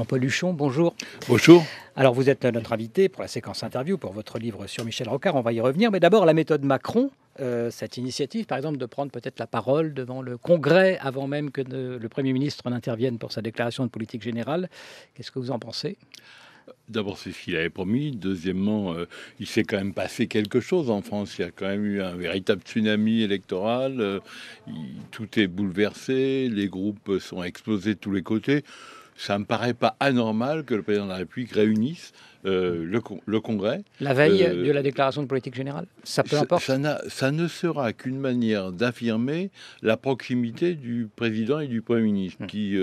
Jean-Paul Huchon, bonjour. Bonjour. Alors vous êtes notre invité pour la séquence interview, pour votre livre sur Michel Rocard, on va y revenir. Mais d'abord la méthode Macron, cette initiative par exemple de prendre peut-être la parole devant le Congrès avant même que le Premier ministre n'intervienne pour sa déclaration de politique générale. Qu'est-ce que vous en pensez ? D'abord, c'est ce qu'il avait promis. Deuxièmement, il s'est quand même passé quelque chose en France. Il y a quand même eu un véritable tsunami électoral. Tout est bouleversé. Les groupes sont explosés de tous les côtés. Ça ne me paraît pas anormal que le président de la République réunisse le Congrès. La veille de la déclaration de politique générale ? Ça peu importe. Ça ne sera qu'une manière d'affirmer la proximité du président et du Premier ministre, qui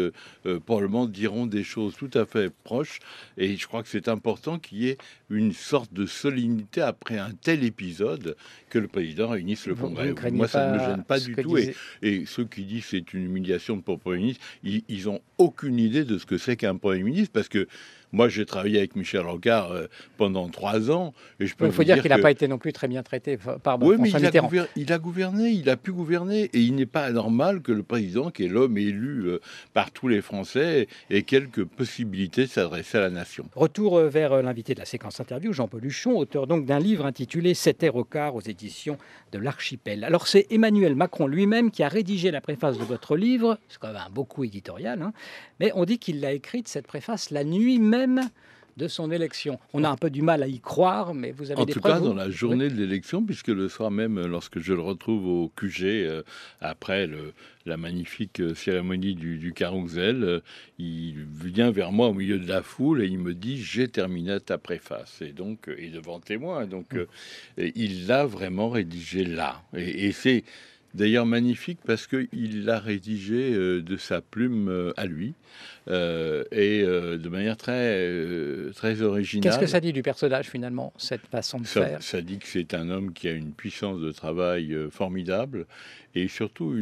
probablement diront des choses tout à fait proches. Et je crois que c'est important qu'il y ait une sorte de solennité après un tel épisode que le président réunisse le Congrès. Moi, ça ne me gêne pas du tout. Et ceux qui disent que c'est une humiliation pour le Premier ministre, ils n'ont aucune idée de ce que c'est qu'un Premier ministre, parce que moi, j'ai travaillé avec Michel Rocard pendant 3 ans. Et je peux il faut dire qu'il n'a pas été non plus très bien traité par oui, mais François Mitterrand. il a gouverné, il a pu gouverner. Et il n'est pas anormal que le président, qui est l'homme élu par tous les Français, ait quelques possibilités de s'adresser à la nation. Retour vers l'invité de la séquence interview, Jean-Paul Huchon, auteur donc d'un livre intitulé « C'était Rocard » aux éditions de l'Archipel. Alors c'est Emmanuel Macron lui-même qui a rédigé la préface de votre livre. C'est quand même un beau coup éditorial, hein. Mais on dit qu'il l'a écrite, cette préface, la nuit même de son élection. On a un peu du mal à y croire, mais vous avez des preuves. En tout cas, dans la journée de l'élection, puisque le soir même, lorsque je le retrouve au QG, après la magnifique cérémonie du carrousel, il vient vers moi au milieu de la foule et il me dit « J'ai terminé ta préface ». Et donc, et devant témoin. Donc, il l'a vraiment rédigé là. Et c'est d'ailleurs magnifique parce qu'il l'a rédigé de sa plume à lui et de manière très originale. Qu'est-ce que ça dit du personnage finalement, cette façon de faire ? Ça dit que c'est un homme qui a une puissance de travail formidable et surtout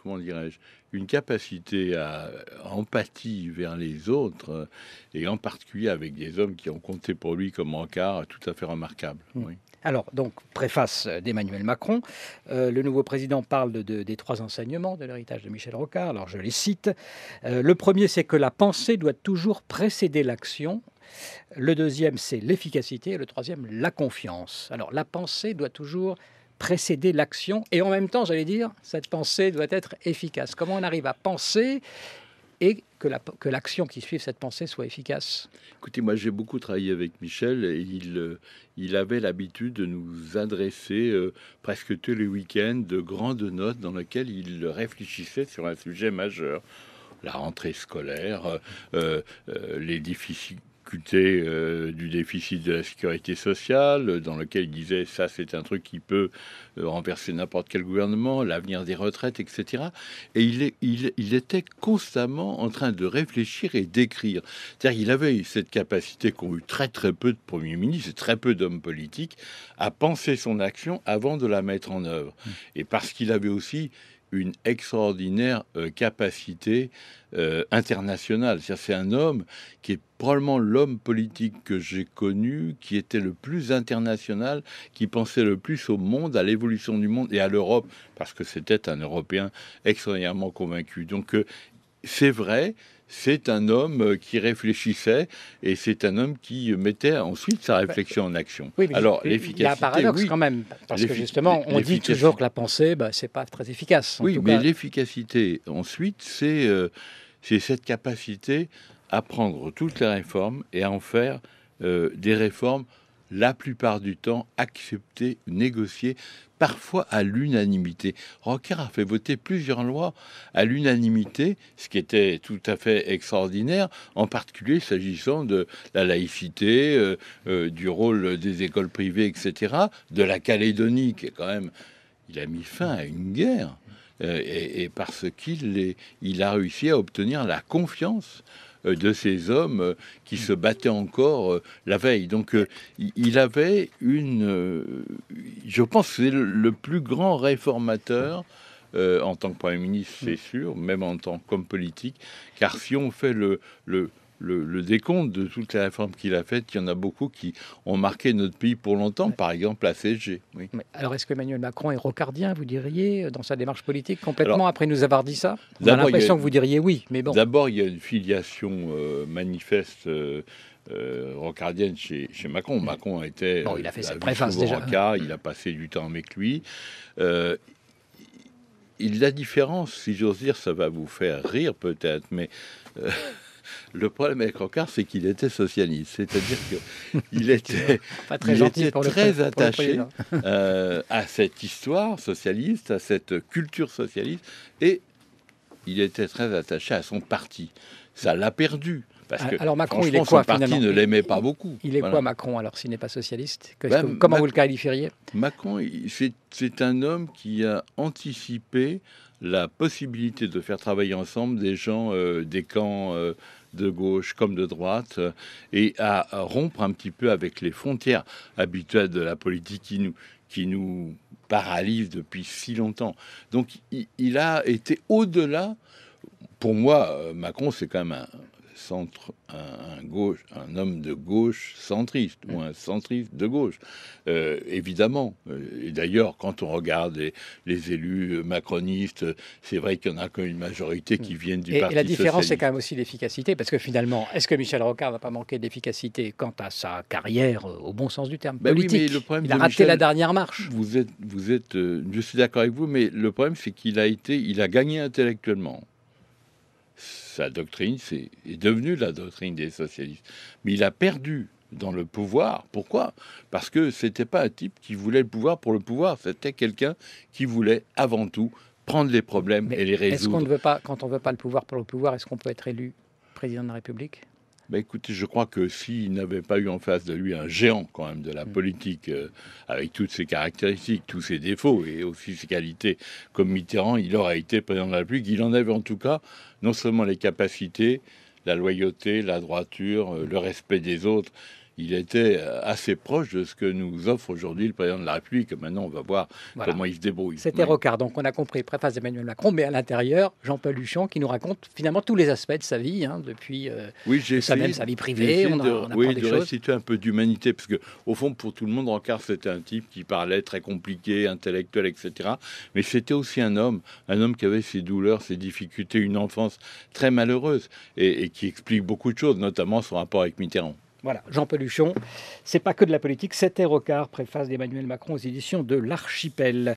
comment dirais-je, une capacité à empathie vers les autres et en particulier avec des hommes qui ont compté pour lui comme Rocard, tout à fait remarquable. Oui. Alors, donc, préface d'Emmanuel Macron. Le nouveau président parle des 3 enseignements de l'héritage de Michel Rocard. Alors, je les cite. Le premier, c'est que la pensée doit toujours précéder l'action. Le deuxième, c'est l'efficacité. Et le troisième, la confiance. Alors, la pensée doit toujours précéder l'action. Et en même temps, j'allais dire, cette pensée doit être efficace. Comment on arrive à penser et que l'action qui suit cette pensée soit efficace? Écoutez, moi j'ai beaucoup travaillé avec Michel et il avait l'habitude de nous adresser presque tous les week-ends de grandes notes dans lesquelles il réfléchissait sur un sujet majeur. La rentrée scolaire, les difficultés du déficit de la sécurité sociale, dans lequel il disait ça c'est un truc qui peut renverser n'importe quel gouvernement, l'avenir des retraites, etc. Et il était constamment en train de réfléchir et d'écrire. C'est-à-dire qu'il avait cette capacité qu'ont eu très très peu de premiers ministres et très peu d'hommes politiques à penser son action avant de la mettre en œuvre. Et parce qu'il avait aussi une extraordinaire capacité internationale. C'est un homme qui est probablement l'homme politique que j'ai connu, qui était le plus international, qui pensait le plus au monde, à l'évolution du monde et à l'Europe, parce que c'était un Européen extraordinairement convaincu. Donc c'est vrai, c'est un homme qui réfléchissait et c'est un homme qui mettait ensuite sa réflexion en action. Oui, mais alors, l'efficacité, il y a un paradoxe quand même, parce que justement, on dit toujours que la pensée, c'est pas très efficace. Oui, mais l'efficacité, ensuite, c'est cette capacité à prendre toutes les réformes et à en faire des réformes la plupart du temps acceptées, négociées, parfois à l'unanimité. Rocard a fait voter plusieurs lois à l'unanimité, ce qui était tout à fait extraordinaire, en particulier s'agissant de la laïcité, du rôle des écoles privées, etc., de la Calédonie, qui est quand même... Il a mis fin à une guerre, et parce qu'il a réussi à obtenir la confiance de ces hommes qui se battaient encore la veille. Donc il avait je pense que c'est le plus grand réformateur en tant que Premier ministre, c'est sûr, même en tant qu'homme politique, car si on fait le le décompte de toutes les réformes qu'il a faites, il y en a beaucoup qui ont marqué notre pays pour longtemps, par exemple la CSG. Oui. Alors, est-ce que Emmanuel Macron est rocardien, vous diriez, dans sa démarche politique, complètement, après nous avoir dit ça? On a l'impression que vous diriez oui, mais bon. D'abord, il y a une filiation manifeste rocardienne chez Macron. Macron était... Bon, il a fait cette préface déjà. Rocard, il a passé du temps avec lui. La différence, si j'ose dire, ça va vous faire rire peut-être, mais le problème avec Rocard, c'est qu'il était socialiste. C'est-à-dire qu'il était très attaché à cette histoire socialiste, à cette culture socialiste, et il était très attaché à son parti. Ça l'a perdu. Parce que, alors Macron, il est quoi, son parti ne l'aimait pas beaucoup. Il est quoi, Macron, alors, s'il n'est pas socialiste? Comment vous le qualifieriez? Macron, c'est un homme qui a anticipé la possibilité de faire travailler ensemble des gens des camps de gauche comme de droite, et à rompre un petit peu avec les frontières habituelles de la politique qui nous paralyse depuis si longtemps. Donc il a été au-delà. Pour moi, Macron, c'est quand même un homme de gauche centriste, ou un centriste de gauche, évidemment. Et d'ailleurs, quand on regarde les élus macronistes, c'est vrai qu'il y en a quand même une majorité qui viennent du Parti socialiste. Et la différence, c'est quand même aussi l'efficacité, parce que finalement, est-ce que Michel Rocard n'a pas manqué d'efficacité quant à sa carrière, au bon sens du terme, politique? Oui, mais le problème, il a raté la dernière marche. Je suis d'accord avec vous, mais le problème, c'est qu'il a gagné intellectuellement. Sa doctrine est devenue la doctrine des socialistes. Mais il a perdu dans le pouvoir. Pourquoi? Parce que c'était pas un type qui voulait le pouvoir pour le pouvoir. C'était quelqu'un qui voulait avant tout prendre les problèmes et les résoudre. Est-ce qu'on ne veut pas, quand on ne veut pas le pouvoir pour le pouvoir, est-ce qu'on peut être élu président de la République? Écoutez, je crois que s'il n'avait pas eu en face de lui un géant quand même de la politique, avec toutes ses caractéristiques, tous ses défauts et aussi ses qualités comme Mitterrand, il aurait été président de la République. Il en avait en tout cas non seulement les capacités, la loyauté, la droiture, le respect des autres. Il était assez proche de ce que nous offre aujourd'hui le président de la République. Maintenant, on va voir comment il se débrouille. C'était Rocard, donc on a compris, préface d'Emmanuel Macron, mais à l'intérieur, Jean-Paul Huchon qui nous raconte finalement tous les aspects de sa vie, depuis sa vie privée. De restituer un peu d'humanité, parce que au fond, pour tout le monde, Rocard, c'était un type qui parlait très compliqué, intellectuel, etc. Mais c'était aussi un homme qui avait ses douleurs, ses difficultés, une enfance très malheureuse, et qui explique beaucoup de choses, notamment son rapport avec Mitterrand. Voilà, Jean-Paul Huchon, c'est pas que de la politique, c'était Rocard, préface d'Emmanuel Macron aux éditions de l'Archipel.